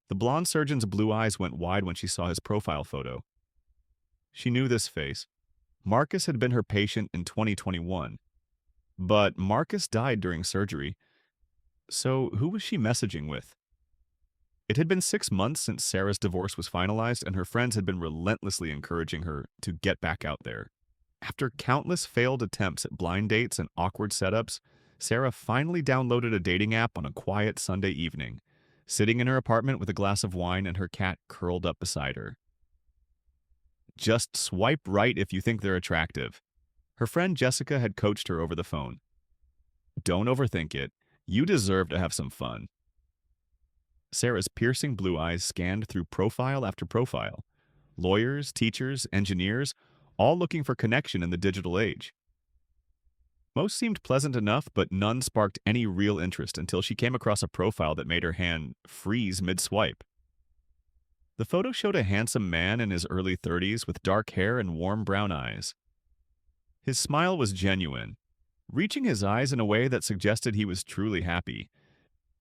The blonde surgeon's blue eyes went wide when she saw his profile photo. She knew this face. Marcus had been her patient in 2021. But Marcus died during surgery. So who was she messaging with? It had been 6 months since Sarah's divorce was finalized, and her friends had been relentlessly encouraging her to get back out there. After countless failed attempts at blind dates and awkward setups, Sarah finally downloaded a dating app on a quiet Sunday evening, sitting in her apartment with a glass of wine and her cat curled up beside her. Just swipe right if you think they're attractive. Her friend Jessica had coached her over the phone. Don't overthink it. You deserve to have some fun. Sarah's piercing blue eyes scanned through profile after profile. Lawyers, teachers, engineers, all looking for connection in the digital age. Most seemed pleasant enough, but none sparked any real interest until she came across a profile that made her hand freeze mid-swipe. The photo showed a handsome man in his early 30s with dark hair and warm brown eyes. His smile was genuine, reaching his eyes in a way that suggested he was truly happy.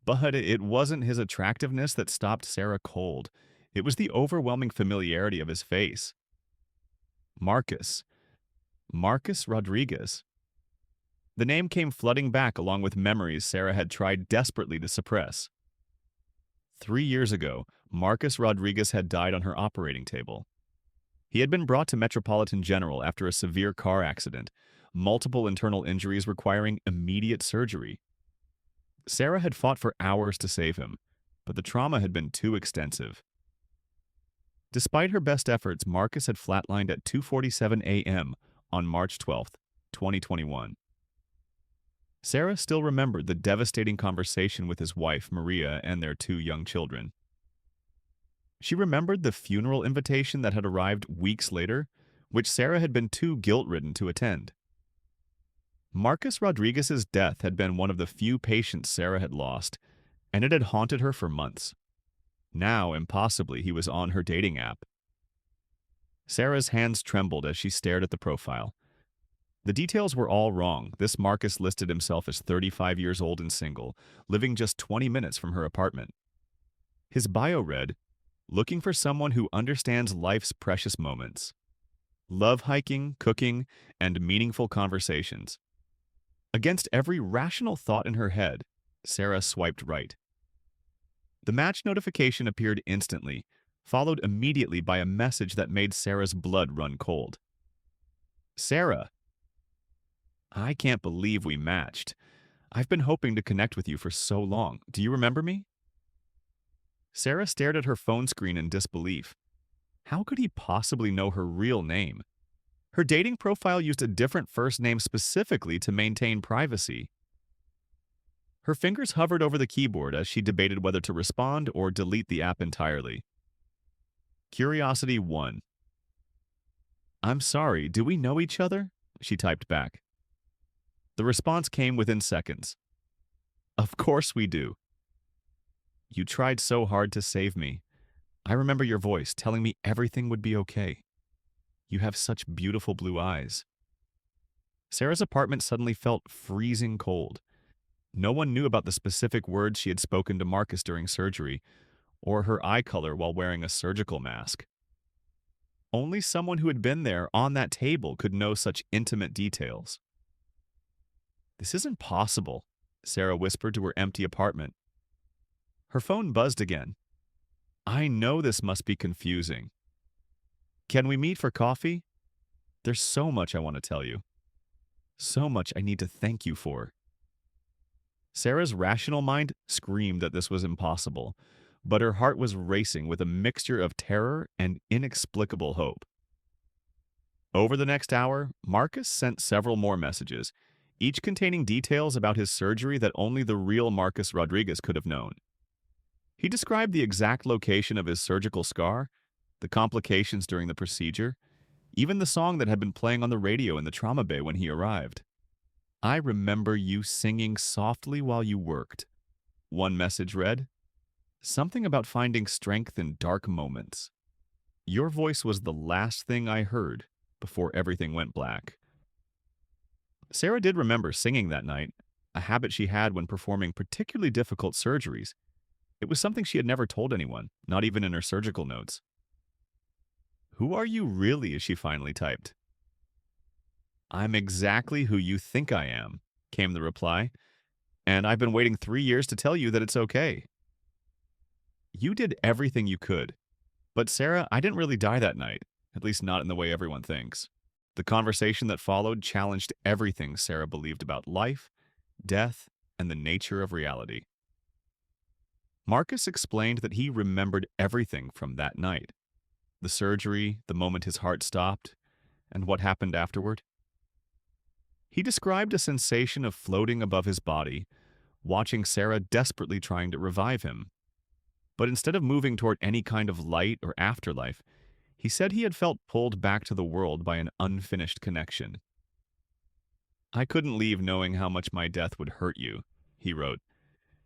But it wasn't his attractiveness that stopped Sarah cold. It was the overwhelming familiarity of his face. Marcus. Marcus Rodriguez. The name came flooding back along with memories Sarah had tried desperately to suppress. 3 years ago, Marcus Rodriguez had died on her operating table. He had been brought to Metropolitan General after a severe car accident, multiple internal injuries requiring immediate surgery. Sarah had fought for hours to save him, but the trauma had been too extensive. Despite her best efforts, Marcus had flatlined at 2:47 a.m. on March 12, 2021. Sarah still remembered the devastating conversation with his wife, Maria, and their 2 young children. She remembered the funeral invitation that had arrived weeks later, which Sarah had been too guilt-ridden to attend. Marcus Rodriguez's death had been one of the few patients Sarah had lost, and it had haunted her for months. Now, impossibly, he was on her dating app. Sarah's hands trembled as she stared at the profile. The details were all wrong. This Marcus listed himself as 35 years old and single, living just 20 minutes from her apartment. His bio read, "Looking for someone who understands life's precious moments. Love hiking, cooking, and meaningful conversations." Against every rational thought in her head, Sarah swiped right. The match notification appeared instantly, followed immediately by a message that made Sarah's blood run cold. "Sarah, I can't believe we matched. I've been hoping to connect with you for so long. Do you remember me?" Sarah stared at her phone screen in disbelief. How could he possibly know her real name? Her dating profile used a different first name specifically to maintain privacy. Her fingers hovered over the keyboard as she debated whether to respond or delete the app entirely. Curiosity won. "I'm sorry, do we know each other?" she typed back. The response came within seconds. "Of course we do. You tried so hard to save me. I remember your voice telling me everything would be okay. You have such beautiful blue eyes." Sarah's apartment suddenly felt freezing cold. No one knew about the specific words she had spoken to Marcus during surgery, or her eye color while wearing a surgical mask. Only someone who had been there on that table could know such intimate details. "This isn't possible," Sarah whispered to her empty apartment. Her phone buzzed again. "I know this must be confusing. Can we meet for coffee? There's so much I want to tell you. So much I need to thank you for." Sarah's rational mind screamed that this was impossible, but her heart was racing with a mixture of terror and inexplicable hope. Over the next hour, Marcus sent several more messages, each containing details about his surgery that only the real Marcus Rodriguez could have known. He described the exact location of his surgical scar, the complications during the procedure, even the song that had been playing on the radio in the trauma bay when he arrived. "I remember you singing softly while you worked," one message read. "Something about finding strength in dark moments. Your voice was the last thing I heard before everything went black." Sarah did remember singing that night, a habit she had when performing particularly difficult surgeries. It was something she had never told anyone, not even in her surgical notes. "Who are you really?" she finally typed. "I'm exactly who you think I am," came the reply, "and I've been waiting 3 years to tell you that it's okay. You did everything you could. But Sarah, I didn't really die that night, at least not in the way everyone thinks." The conversation that followed challenged everything Sarah believed about life, death, and the nature of reality. Marcus explained that he remembered everything from that night: the surgery, the moment his heart stopped, and what happened afterward. He described a sensation of floating above his body, watching Sarah desperately trying to revive him. But instead of moving toward any kind of light or afterlife, he said he had felt pulled back to the world by an unfinished connection. "I couldn't leave knowing how much my death would hurt you," he wrote.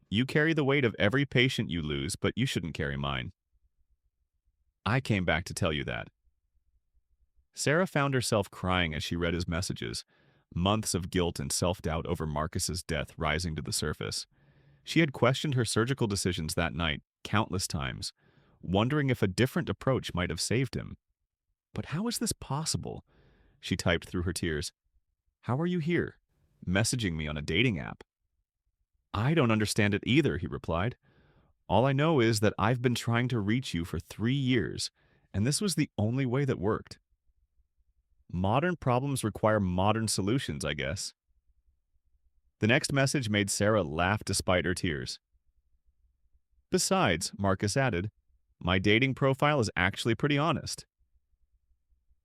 "You carry the weight of every patient you lose, but you shouldn't carry mine. I came back to tell you that." Sarah found herself crying as she read his messages, months of guilt and self-doubt over Marcus's death rising to the surface. She had questioned her surgical decisions that night countless times, wondering if a different approach might have saved him. "But how is this possible?" she typed through her tears. "How are you here, messaging me on a dating app?" "I don't understand it either," he replied. "All I know is that I've been trying to reach you for 3 years, and this was the only way that worked. Modern problems require modern solutions, I guess." The next message made Sarah laugh despite her tears. "Besides," Marcus added, "my dating profile is actually pretty honest.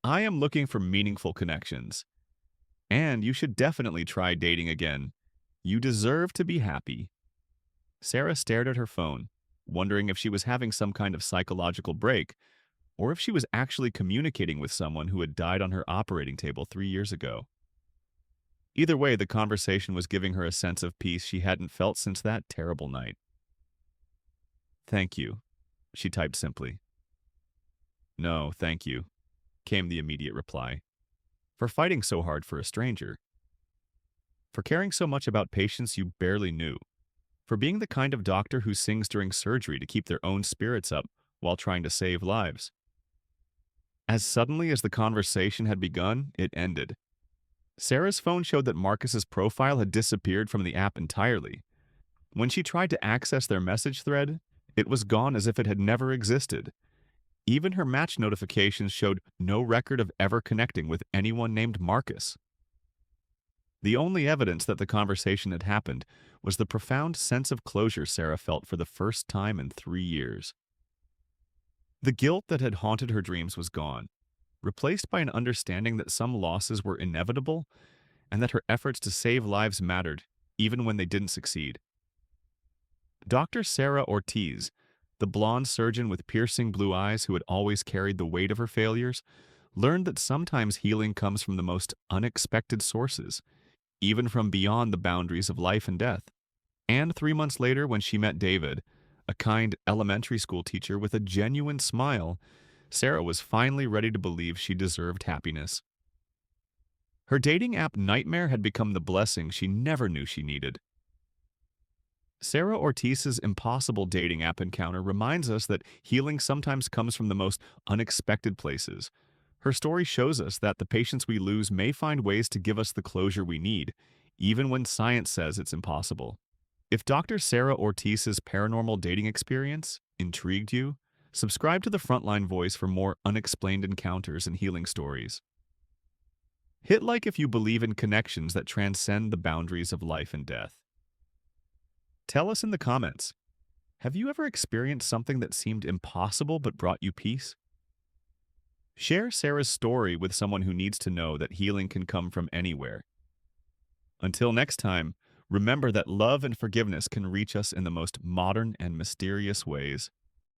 I am looking for meaningful connections, and you should definitely try dating again. You deserve to be happy." Sarah stared at her phone, wondering if she was having some kind of psychological break, or if she was actually communicating with someone who had died on her operating table 3 years ago. Either way, the conversation was giving her a sense of peace she hadn't felt since that terrible night. "Thank you," she typed simply. "No, thank you," came the immediate reply. "For fighting so hard for a stranger. For caring so much about patients you barely knew. For being the kind of doctor who sings during surgery to keep their own spirits up while trying to save lives." As suddenly as the conversation had begun, it ended. Sarah's phone showed that Marcus's profile had disappeared from the app entirely. When she tried to access their message thread, it was gone as if it had never existed. Even her match notifications showed no record of ever connecting with anyone named Marcus. The only evidence that the conversation had happened was the profound sense of closure Sarah felt for the first time in 3 years. The guilt that had haunted her dreams was gone, replaced by an understanding that some losses were inevitable and that her efforts to save lives mattered, even when they didn't succeed. Dr. Sarah Ortiz, the blonde surgeon with piercing blue eyes who had always carried the weight of her failures, learned that sometimes healing comes from the most unexpected sources, even from beyond the boundaries of life and death. And 3 months later, when she met David, a kind elementary school teacher with a genuine smile, Sarah was finally ready to believe she deserved happiness. Her dating app nightmare had become the blessing she never knew she needed. Sarah Ortiz's impossible dating app encounter reminds us that healing sometimes comes from the most unexpected places. Her story shows us that the patients we lose may find ways to give us the closure we need, even when science says it's impossible. If Dr. Sarah Ortiz's paranormal dating experience intrigued you, subscribe to the Frontline Voice for more unexplained encounters and healing stories. Hit like if you believe in connections that transcend the boundaries of life and death. Tell us in the comments, have you ever experienced something that seemed impossible but brought you peace? Share Sarah's story with someone who needs to know that healing can come from anywhere. Until next time, remember that love and forgiveness can reach us in the most modern and mysterious ways.